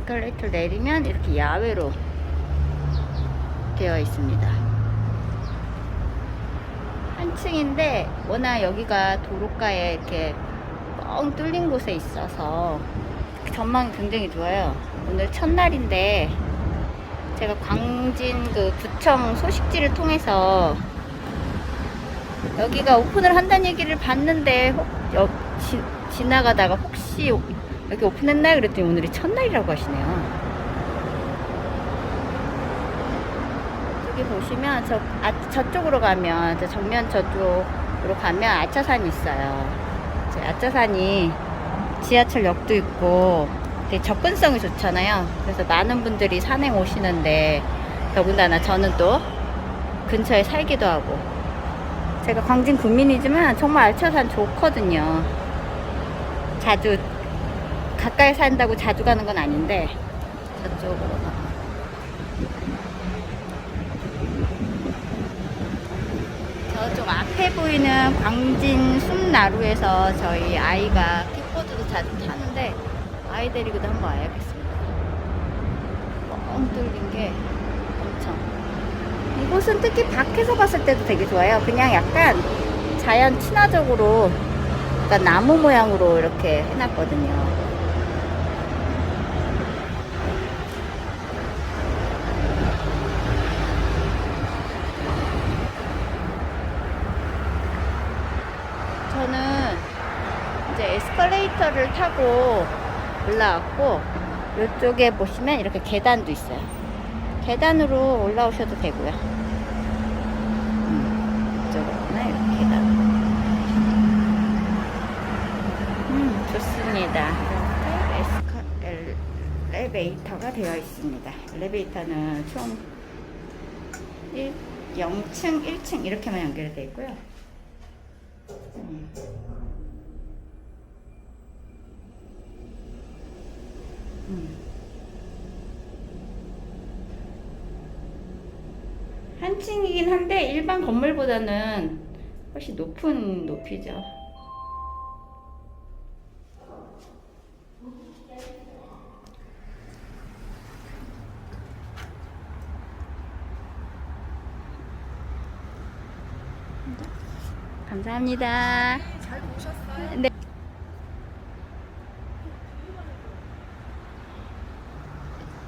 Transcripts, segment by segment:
에스컬레이터를 내리면 이렇게 야외로 되어 있습니다. 한 층인데 워낙 여기가 도로가에 이렇게 뻥 뚫린 곳에 있어서 전망이 굉장히 좋아요. 오늘 첫날인데 제가 광진 그 구청 소식지를 통해서 여기가 오픈을 한다는 얘기를 봤는데 지나가다가 혹시 여기 오픈했나요? 그랬더니 오늘이 첫날이라고 하시네요. 여기 보시면 저쪽으로 가면 정면 저쪽으로 가면 아차산이 있어요. 아차산이 지하철역도 있고 되게 접근성이 좋잖아요. 그래서 많은 분들이 산행 오시는데 더군다나 저는 또 근처에 살기도 하고 제가 광진 구민이지만 정말 아차산 좋거든요. 자주 가까이 산다고 자주 가는 건 아닌데 저쪽으로 저쪽 앞에 보이는 광진 숲나루에서 저희 아이가 킥보드도 자주 타는데 아이 데리고도 한번 와야겠습니다. 뻥 뚫린 게 엄청. 이곳은 특히 밖에서 봤을 때도 되게 좋아요. 그냥 약간 자연 친화적으로 약간 나무 모양으로 이렇게 해놨거든요. 저는 이제 에스컬레이터를 타고 올라왔고 이쪽에 보시면 이렇게 계단도 있어요. 계단으로 올라오셔도 되고요. 이쪽으로는 이렇게 계단. 좋습니다. 엘리베이터가 되어 있습니다. 엘리베이터는 총 0층, 1층 이렇게만 연결되어 있고요. 한 층이긴 한데 일반 건물보다는 훨씬 높은 높이죠. 감사합니다. 잘 보셨어요? 네.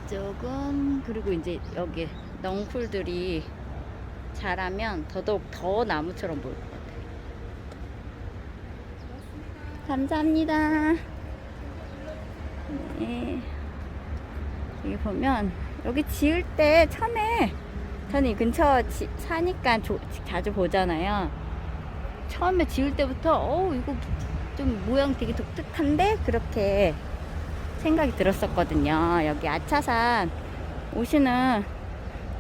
조금 그리고 이제 여기 넝쿨들이 자라면 더더욱 더 나무처럼 보일 것 같아요. 감사합니다. 네. 여기 보면 여기 지을 때 처음에 저는 이 근처 사니까 자주 보잖아요. 처음에 지을 때부터 이거 좀 모양 되게 독특한데 그렇게 생각이 들었었거든요. 여기 아차산 오시는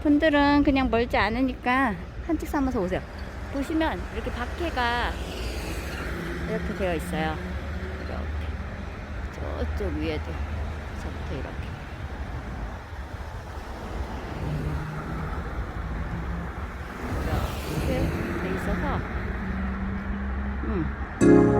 분들은 그냥 멀지 않으니까 한찍 삼아서 오세요. 보시면 이렇게 바퀴가 이렇게 되어 있어요. 이렇게 저쪽 위에도 저부터 이렇게 돼 있어서 멋있어요.